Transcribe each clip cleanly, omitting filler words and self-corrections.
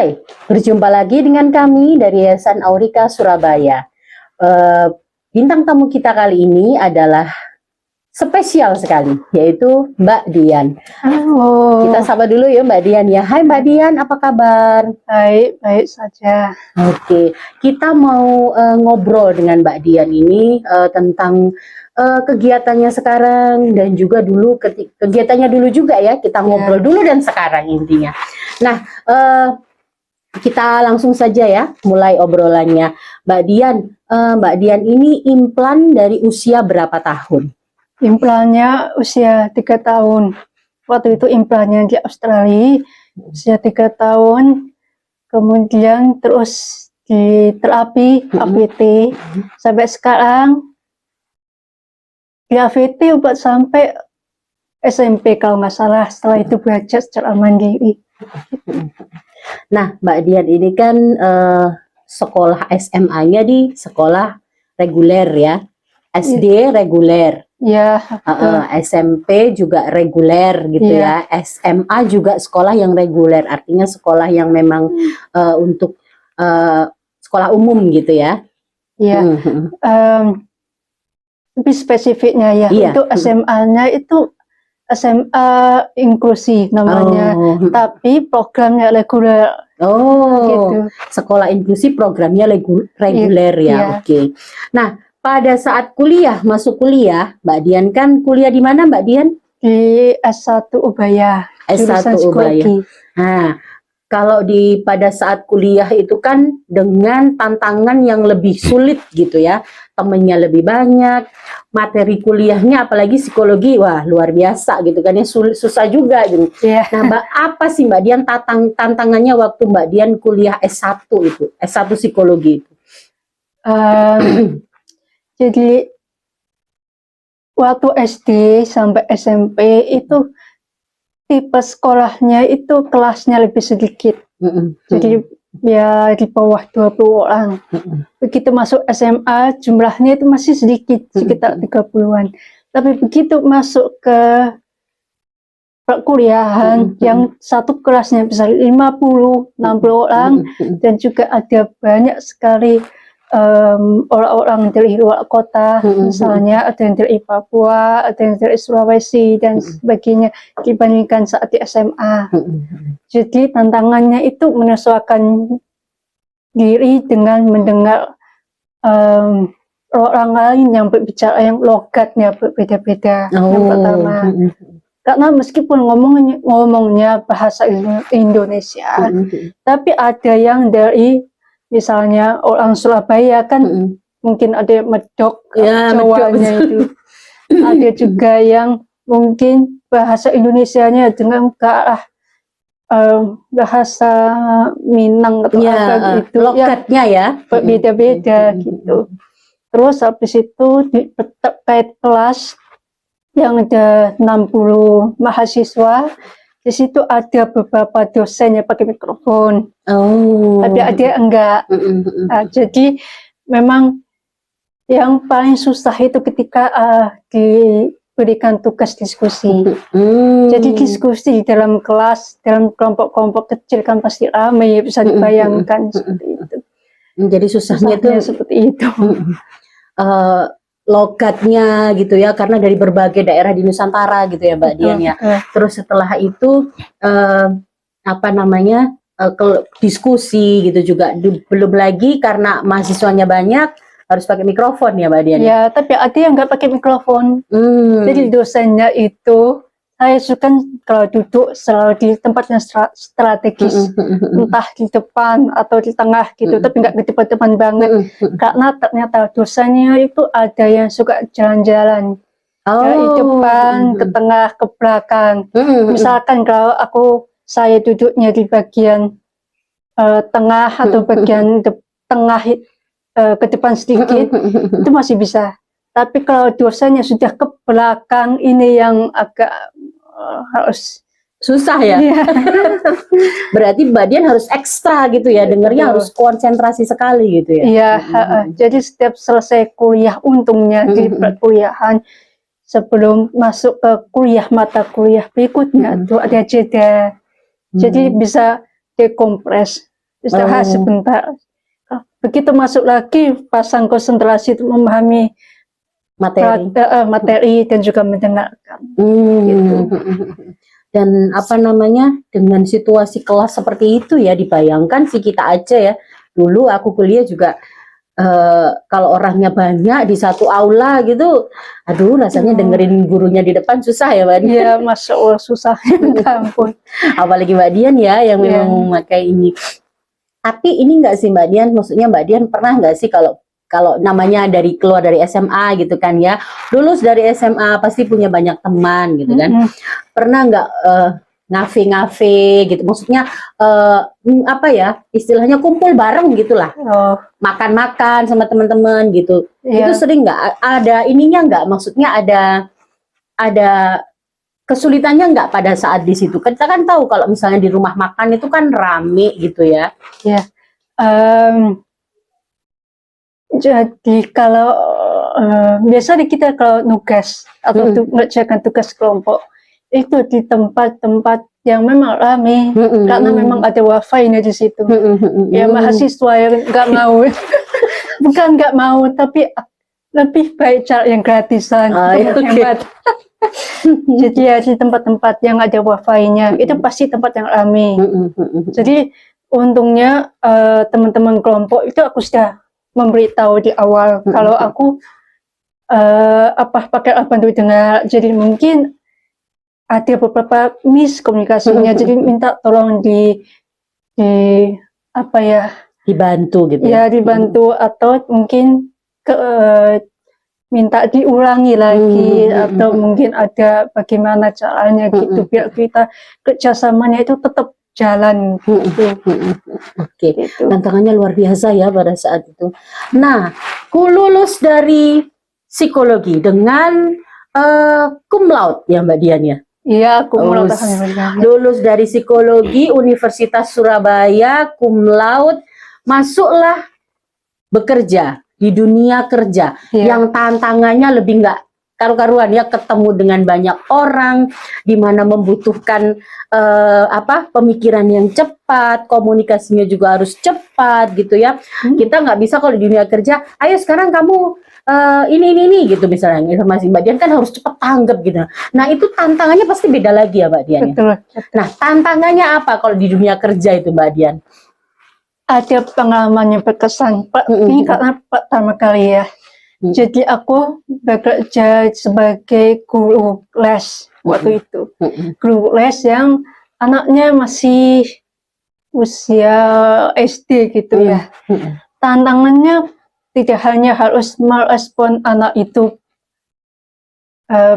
Hai, berjumpa lagi dengan kami dari Yayasan Aurika Surabaya. Bintang tamu kita kali ini adalah spesial sekali, yaitu Mbak Dian. Halo. Kita sapa dulu ya Mbak Dian ya. Hai Mbak Dian, apa kabar? Baik, baik saja. Oke, kita mau ngobrol dengan Mbak Dian ini tentang kegiatannya sekarang dan juga dulu kegiatannya dulu juga ya. Kita ngobrol dulu dan sekarang intinya. Nah, kita langsung saja ya mulai obrolannya. Mbak Dian ini implan dari usia berapa tahun? Implannya usia 3 tahun. Waktu itu implannya di Australia usia 3 tahun. Kemudian terus di terapi AVT sampai sekarang. Di AVT buat sampai SMP kalau nggak salah. Setelah itu belajar secara mandiri. Nah, Mbak Dian ini kan sekolah SMA-nya di sekolah reguler ya, SD reguler, ya, SMP juga reguler gitu ya, SMA juga sekolah yang reguler, artinya sekolah yang memang untuk sekolah umum gitu ya. Iya. Lebih spesifiknya ya, untuk SMA-nya itu SMA inklusi namanya, tapi programnya reguler. Gitu. Sekolah inklusi programnya reguler ya. Oke. Nah, pada saat masuk kuliah, Mbak Dian kan kuliah di mana Mbak Dian? Di S1 Ubaya. S1 Ubaya. Nah, kalau pada saat kuliah itu kan dengan tantangan yang lebih sulit gitu ya, temennya lebih banyak, materi kuliahnya apalagi psikologi, wah luar biasa gitu kan ya, susah juga gitu. Nah, apa sih Mbak Dian tantangannya waktu Mbak Dian kuliah S1 itu, S1 psikologi itu? Jadi waktu SD sampai SMP itu tipe sekolahnya itu kelasnya lebih sedikit. Jadi ya di bawah 20 orang. Begitu masuk SMA jumlahnya itu masih sedikit, sekitar 30-an. Tapi begitu masuk ke perkuliahan yang satu kelasnya bisa 50, 60 orang, dan juga ada banyak sekali orang-orang dari luar kota, misalnya ada yang dari Papua, ada yang dari Sulawesi dan sebagainya dibandingkan saat di SMA. Jadi tantangannya itu menyesuaikan diri dengan mendengar orang lain yang berbicara yang logatnya berbeda-beda. Yang pertama, karena meskipun ngomongnya bahasa Indonesia, tapi ada yang dari misalnya orang Surabaya kan mungkin ada yang medok Jawanya itu. Ada juga yang mungkin bahasa Indonesianya dengan ke arah bahasa Minang atau apa gitu. Lokatnya ya. Berbeda-beda gitu. Terus habis itu terkait kelas yang ada 60 mahasiswa. Di situ ada beberapa dosen yang pakai mikrofon, tapi ada enggak. Nah, jadi memang yang paling susah itu ketika diberikan tugas diskusi. Jadi diskusi di dalam kelas, dalam kelompok-kelompok kecil kan pasti ramai, bisa dibayangkan seperti itu. Jadi susahnya itu seperti itu. Logatnya gitu ya, karena dari berbagai daerah di Nusantara gitu ya Mbak Dian ya. Terus setelah itu diskusi gitu juga, belum lagi karena mahasiswanya banyak harus pakai mikrofon ya Mbak Dian. Ya, tapi ada yang nggak pakai mikrofon. Jadi dosennya itu saya suka kalau duduk selalu di tempat yang strategis, entah di depan atau di tengah gitu, tapi nggak di depan-depan banget. Karena ternyata dosennya itu ada yang suka jalan-jalan dari depan ke tengah ke belakang. Misalkan kalau saya duduknya di bagian tengah atau bagian tengah ke depan sedikit, itu masih bisa. Tapi kalau dosennya sudah ke belakang, ini yang agak harus susah ya. Berarti Mbak Dian harus ekstra gitu ya, dengarnya harus konsentrasi sekali gitu ya. Iya, jadi setiap selesai kuliah, untungnya di perkuliahan sebelum masuk ke mata kuliah berikutnya itu ada jeda. Jadi bisa dekompres. istirahat sebentar. Begitu masuk lagi, pasang konsentrasi untuk memahami materi dan juga mendengarkan. Gitu. Dan apa namanya, dengan situasi kelas seperti itu ya, dibayangkan sih kita aja ya. Dulu aku kuliah juga kalau orangnya banyak di satu aula gitu, aduh rasanya dengerin gurunya di depan susah ya Mbak Dian. Iya, Masya Allah susah, ampun. Apalagi Mbak Dian ya yang memang memakai ini. Tapi ini enggak sih Mbak Dian, maksudnya Mbak Dian pernah nggak sih kalau namanya keluar dari SMA gitu kan ya, lulus dari SMA pasti punya banyak teman gitu kan. Pernah nggak ngafe-ngafe gitu, maksudnya apa ya istilahnya, kumpul bareng gitulah, makan-makan sama teman-teman gitu. Itu sering nggak ada ininya nggak, maksudnya ada kesulitannya nggak pada saat di situ? Kita kan tahu kalau misalnya di rumah makan itu kan rame gitu ya. Jadi kalau biasanya kita kalau nugas atau mengerjakan tugas kelompok itu di tempat-tempat yang memang ramai, karena memang ada wifi-nya di situ. Ya mahasiswa yang nggak mau, bukan nggak mau, tapi lebih baik cari yang gratisan, hemat. Jadi ya di tempat-tempat yang ada wifi-nya itu pasti tempat yang ramai. Jadi untungnya teman-teman kelompok itu aku sudah memberitahu di awal kalau aku pakai apa untuk dengar. Jadi mungkin ada beberapa miskomunikasinya, jadi minta tolong dibantu gitu ya, dibantu atau mungkin minta diulangi lagi, atau mungkin ada bagaimana caranya gitu biar kita kerjasamanya itu tetap jalan gitu. Gitu. Tantangannya luar biasa ya pada saat itu. Nah, ku lulus dari psikologi dengan cum laude ya Mbak Dian ya? Iya, cum laude. Lulus dari psikologi Universitas Surabaya, cum laude, masuklah bekerja di dunia kerja yang tantangannya lebih nggak karu-karuan ya, ketemu dengan banyak orang, di mana membutuhkan pemikiran yang cepat, komunikasinya juga harus cepat gitu ya. Kita nggak bisa kalau di dunia kerja, ayo sekarang kamu ini gitu misalnya, informasi Mbak Dian kan harus cepat tanggap gitu. Nah itu tantangannya pasti beda lagi ya Mbak Dian. Betul. Nah tantangannya apa kalau di dunia kerja itu Mbak Dian? Ada pengalaman yang berkesan, ini karena pertama kali ya. Jadi aku bekerja sebagai guru les waktu itu. Guru les yang anaknya masih usia SD gitu ya. Tantangannya tidak hanya harus merespon anak itu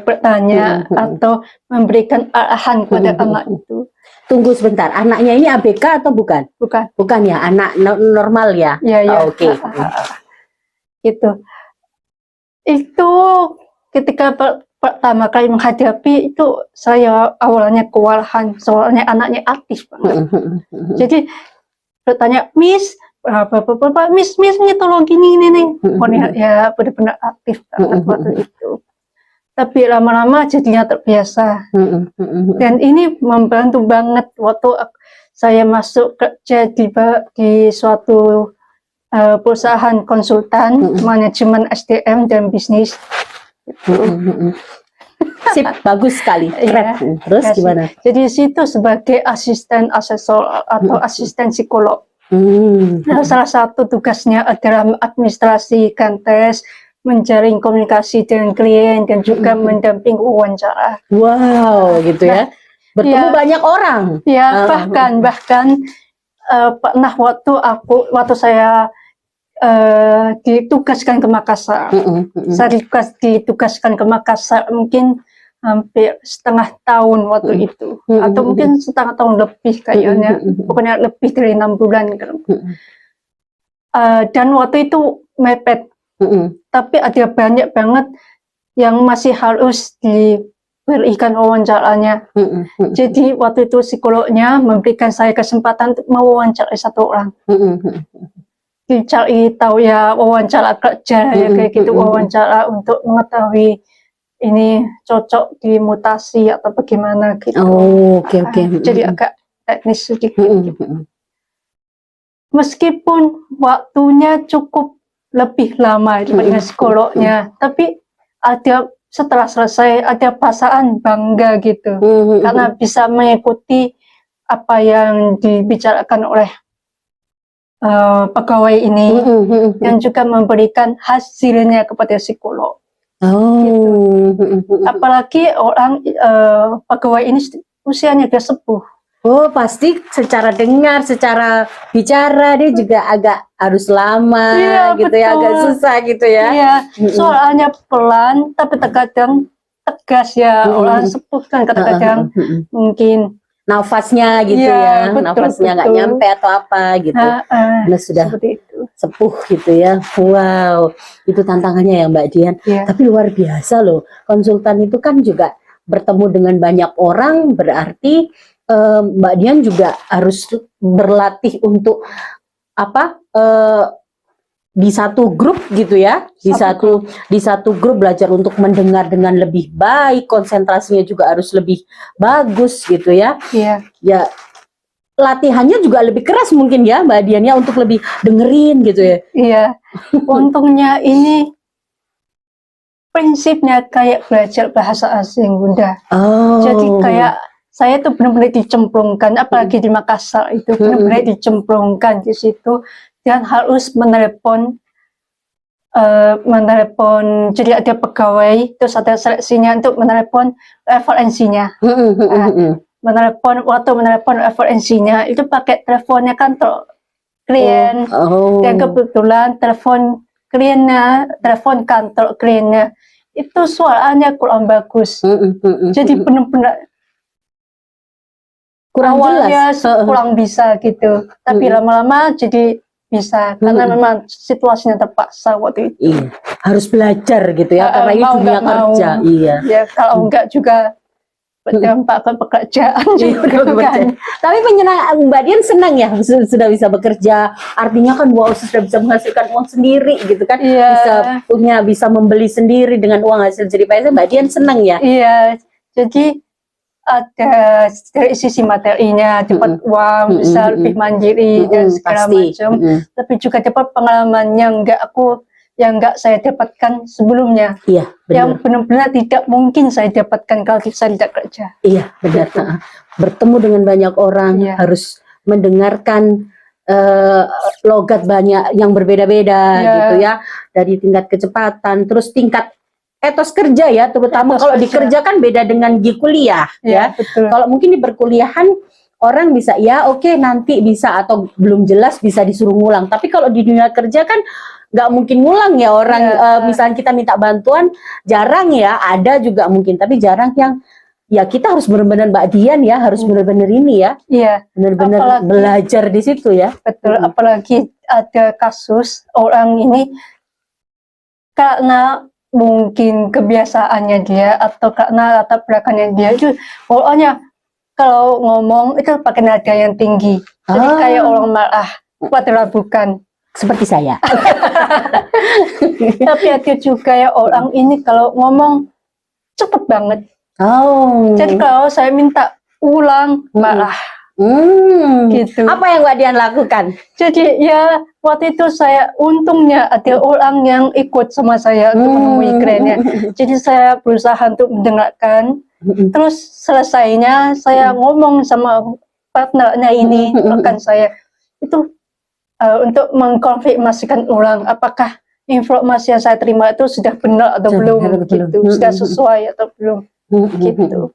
bertanya atau memberikan arahan kepada anak itu. Tunggu sebentar, anaknya ini ABK atau bukan? Bukan. Bukan ya, anak normal ya? Ya. Oke. Gitu. Itu ketika pertama kali menghadapi itu, saya awalnya kewalahan, soalnya anaknya aktif banget. Jadi bertanya, Miss, Miss ini tolong gini nih. Pokoknya ya benar-benar aktif banget waktu itu. Tapi lama-lama jadinya terbiasa. Dan ini membantu banget waktu saya masuk kerja di suatu perusahaan konsultan manajemen SDM dan bisnis. Sip, bagus sekali. Keren. Terus gimana? Jadi situ sebagai asisten asesor atau asisten psikolog. Nah, salah satu tugasnya adalah mengadministrasikan tes, menjalin komunikasi dengan klien, dan juga mendampingi wawancara. Wow, gitu ya. Bertemu banyak orang. Ya, bahkan pernah waktu saya ditugaskan ke Makassar. Saya ditugaskan ke Makassar mungkin hampir setengah tahun waktu itu, atau mungkin setengah tahun lebih kayaknya, pokoknya lebih dari 6 bulan. Dan waktu itu mepet, tapi ada banyak banget yang masih harus diberikan wawancaranya. Jadi waktu itu psikolognya memberikan saya kesempatan untuk mewawancarai satu orang. Dicari tahu ya, wawancara kerja ya kayak gitu, wawancara untuk mengetahui ini cocok di mutasi atau bagaimana gitu. Oke. Jadi agak teknis sedikit. meskipun waktunya cukup lebih lama dibandingkan psikolognya, tapi setelah selesai ada perasaan bangga gitu, karena bisa mengikuti apa yang dibicarakan oleh pegawai ini, dan juga memberikan hasilnya kepada psikolog. Gitu. Apalagi orang pegawai ini usianya sudah sepuh. Oh, pasti secara dengar, secara bicara dia juga agak harus lama, gitu betul. Ya, agak susah gitu ya. Iya, soalnya pelan tapi terkadang tegas ya. Orang sepuh kan kadang-kadang mungkin nafasnya gitu ya, betul, nafasnya nggak nyampe atau apa gitu. Nah, sudah sepuh gitu ya. Wow, itu tantangannya ya Mbak Dian. Tapi luar biasa loh. Konsultan itu kan juga bertemu dengan banyak orang, berarti Mbak Dian juga harus berlatih untuk apa di satu grup gitu ya, di satu grup belajar untuk mendengar dengan lebih baik, konsentrasinya juga harus lebih bagus gitu ya. Iya. Ya latihannya juga lebih keras mungkin ya Mbak Dian ya, untuk lebih dengerin gitu ya. Iya. Untungnya ini prinsipnya kayak belajar bahasa asing Bunda. Jadi kayak saya tuh benar-benar dicemplungkan, apalagi di Makassar itu benar-benar dicemplungkan di situ, dan harus menelepon, jadi ada pegawai, terus ada seleksinya untuk menelepon referensinya. Waktu menelepon referensinya itu pakai teleponnya kantor klien, dan kebetulan telepon kantor kliennya itu suaranya kurang bagus, jadi benar-benar awalnya kurang bisa gitu, tapi lama-lama jadi bisa, karena memang situasinya terpaksa waktu itu. Iya, harus belajar gitu ya, karena ini dunia kerja. Iya. Ya, kalau enggak juga berdampak ke pekerjaan juga kan. Tapi Mbak Dian senang ya sudah bisa bekerja, artinya kan wow, sudah bisa menghasilkan uang sendiri gitu kan. Bisa membeli sendiri dengan uang hasil jerih payah. Mbak Dian senang ya. Iya, jadi ada dari sisi materinya dapat uang, bisa lebih mandiri dan segala macam, tapi juga dapat pengalaman yang enggak saya dapatkan sebelumnya. Iya, benar. Yang benar-benar tidak mungkin saya dapatkan kalau saya tidak kerja. Iya, benar. Gitu. Bertemu dengan banyak orang, harus mendengarkan logat banyak yang berbeda-beda gitu ya, dari tingkat kecepatan, terus tingkat etos kerja ya, terutama kalau di kerja kan beda dengan di kuliah ya. Kalau mungkin di perkuliahan orang bisa ya oke, nanti bisa, atau belum jelas bisa disuruh ngulang. Tapi kalau di dunia kerja kan nggak mungkin ngulang ya orang. Misalnya kita minta bantuan, jarang ya, ada juga mungkin, tapi jarang yang ya kita harus benar-benar Mbak Dian ya, harus benar-benar ini ya. Iya. Benar-benar belajar di situ ya. Betul. Apalagi ada kasus orang ini karena mungkin kebiasaannya dia atau karena latar belakangnya dia itu pokoknya kalau ngomong itu pakai nada yang tinggi, jadi kayak orang marah, padahal bukan. Seperti saya. Tapi ada juga ya orang ini kalau ngomong cepet banget. Jadi kalau saya minta ulang marah. Gitu. Apa yang Mbak Dian lakukan? Jadi ya waktu itu saya untungnya ada orang yang ikut sama saya untuk menemui kliennya. Jadi saya berusaha untuk mendengarkan. Terus selesainya saya ngomong sama partnernya ini, rekan saya itu untuk mengkonfirmasikan ulang apakah informasi yang saya terima itu sudah benar atau belum, gitu, sudah sesuai atau belum, gitu.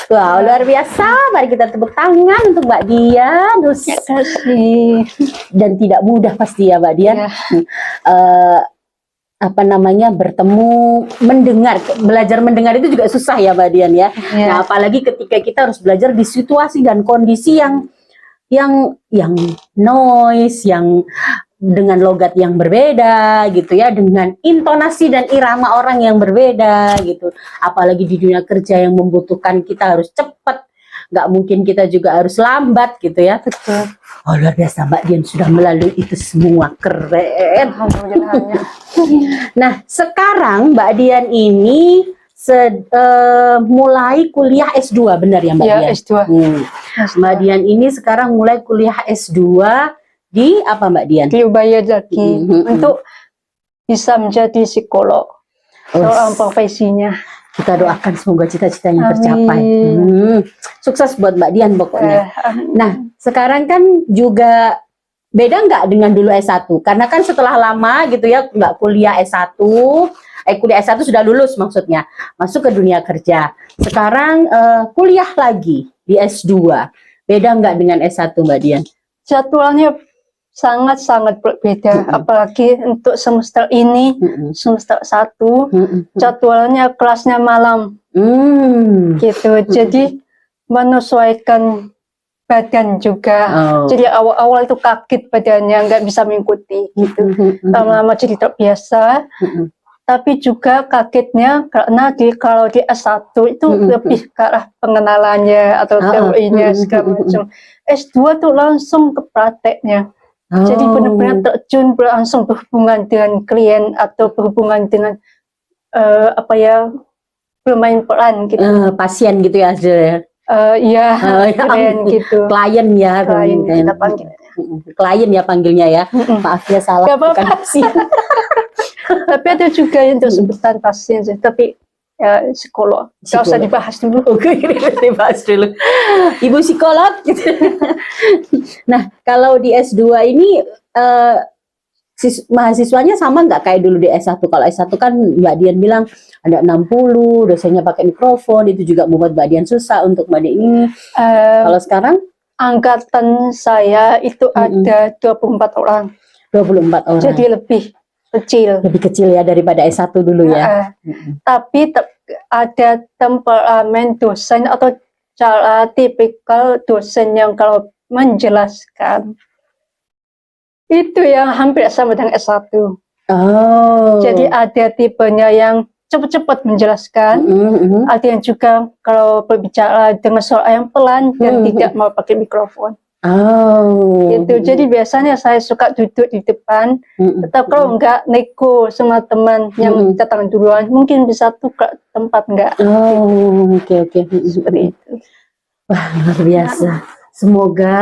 Wow, luar biasa. Mari kita tepuk tangan untuk Mbak Dian. Dan tidak mudah pasti ya Mbak Dian. Apa namanya, bertemu, mendengar, belajar mendengar itu juga susah ya Mbak Dian ya. Nah, apalagi ketika kita harus belajar di situasi dan kondisi yang noise, yang dengan logat yang berbeda gitu ya, dengan intonasi dan irama orang yang berbeda gitu. Apalagi di dunia kerja yang membutuhkan kita harus cepat, nggak mungkin kita juga harus lambat gitu ya. Betul. Oh, luar biasa Mbak Dian sudah melalui itu semua, keren. Nah, sekarang Mbak Dian ini mulai kuliah S2, benar ya Mbak Dian? S2. Mbak Dian ini sekarang mulai kuliah S2 di apa Mbak Dian? di Ubaya lagi Mhm. untuk bisa menjadi psikolog. Seorang profesinya. Kita doakan semoga cita-citanya tercapai. Amin. Sukses buat Mbak Dian pokoknya. Amin. Nah, sekarang kan juga beda nggak dengan dulu S1? Karena kan setelah lama gitu ya, nggak kuliah S1, kuliah S1 sudah lulus maksudnya, masuk ke dunia kerja. Sekarang kuliah lagi di S2. Beda nggak dengan S1 Mbak Dian? Jadwalnya sangat-sangat berbeda, apalagi untuk semester ini, semester 1, jadwalnya kelasnya malam, gitu. Jadi menyesuaikan badan juga. Jadi awal-awal itu kaget badannya, nggak bisa mengikuti, gitu. Lama-lama jadi terbiasa. Tapi juga kagetnya karena kalau di S1 itu lebih ke arah pengenalannya atau teorinya segala macam. S2 tuh langsung ke prakteknya. Jadi benar-benar terjun langsung berhubungan dengan klien atau berhubungan dengan bermain peran gitu. Pasien gitu ya, Iya, klien gitu. Klien ya, klien kita panggil. Klien ya panggilnya ya. Maaf ya salah. Gak apa-apa. Tapi ada juga untuk sebutan pasien, tapi ya psikolog. Gak usah dibahas dulu. Oke, dibahas dulu. Ibu psikolog gitu. Nah, kalau di S2 ini mahasiswanya sama nggak kayak dulu di S1? Kalau S1 kan Mbak Dian bilang ada 60, dosennya pakai mikrofon, itu juga membuat Mbak Dian susah untuk Mbak Dian ini. Kalau sekarang? Angkatan saya itu ada 24 orang. 24 orang. Jadi lebih kecil. Lebih kecil ya daripada S1 dulu ya. Tapi ada temperamen dosen atau cara tipikal dosen yang kalau menjelaskan itu yang hampir sama dengan S1. Jadi ada tipenya yang cepat-cepat menjelaskan, ada yang juga kalau berbicara dengan suara yang pelan dan tidak mau pakai mikrofon. Gitu. Jadi biasanya saya suka duduk di depan, tetap kalau enggak nego sama teman yang datang duluan, mungkin bisa tukar tempat enggak. Oke. Seperti itu. Wah, luar biasa. Semoga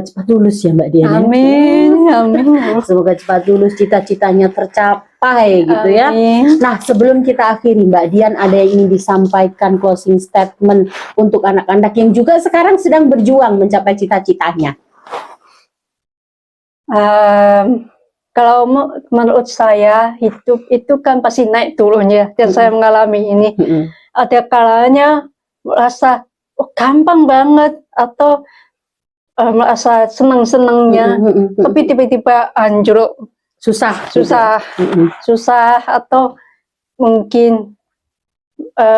cepat lulus ya Mbak Dian. Amin, amin. Semoga cepat lulus, cita-citanya tercapai gitu ya. Nah, sebelum kita akhiri Mbak Dian, ada yang ingin disampaikan closing statement untuk anak-anak yang juga sekarang sedang berjuang mencapai cita-citanya. Kalau menurut saya hidup itu kan pasti naik turunnya, dan saya mengalami ini. Ada kalanya merasa gampang banget atau merasa senang-senangnya, tapi tiba-tiba anjlok, susah atau mungkin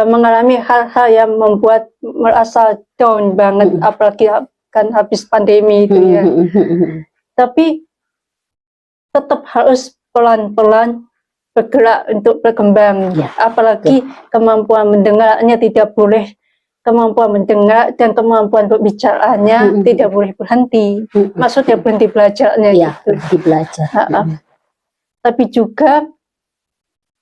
mengalami hal-hal yang membuat merasa down banget, apalagi kan habis pandemi itu ya. Tapi tetap harus pelan-pelan bergerak untuk berkembang, apalagi kemampuan mendengarnya tidak boleh. Kemampuan mendengar dan kemampuan berbicaranya tidak boleh berhenti. Maksudnya berhenti belajarnya gitu. Berhenti belajar. Tapi juga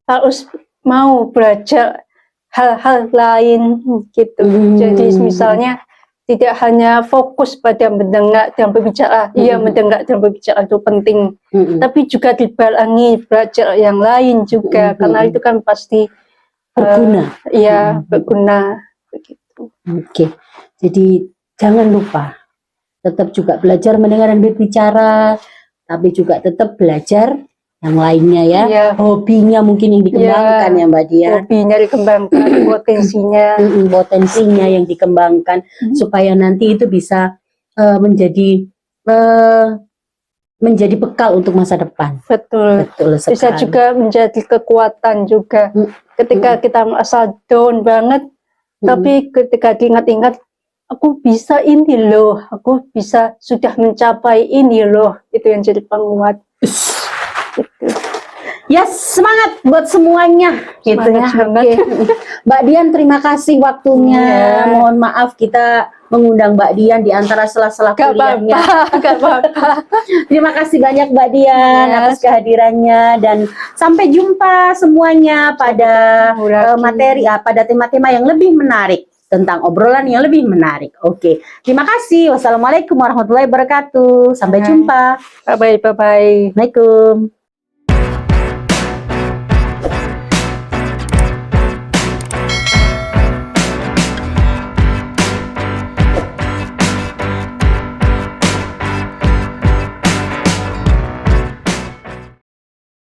harus mau belajar hal-hal lain gitu. Jadi misalnya tidak hanya fokus pada mendengar dan berbicara. Iya, mendengar dan berbicara itu penting. Tapi juga dibarengi belajar yang lain juga, karena itu kan pasti berguna. Iya, berguna. Begitu. Oke, jadi jangan lupa tetap juga belajar mendengar dan berbicara, tapi juga tetap belajar yang lainnya ya. Hobinya mungkin yang dikembangkan ya Mbak Dian. Hobinya dikembangkan, potensinya yang dikembangkan supaya nanti itu bisa menjadi bekal untuk masa depan. Betul sekali. Bisa juga menjadi kekuatan juga. Ketika kita merasa down banget, tapi ketika diingat-ingat, aku bisa ini loh, aku bisa sudah mencapai ini loh, itu yang jadi penguat. Gitu. Ya, semangat buat semuanya gitu ya. Mbak Dian, terima kasih waktunya. Mohon maaf kita mengundang Mbak Dian di antara sela-sela kuliahnya. Gak apa-apa. Terima kasih banyak Mbak Dian atas kehadirannya, dan sampai jumpa semuanya pada materi pada tema-tema yang lebih menarik. tentang obrolan yang lebih menarik. Oke, terima kasih. Wassalamualaikum warahmatullahi wabarakatuh. Sampai jumpa. Bye-bye. Assalamualaikum.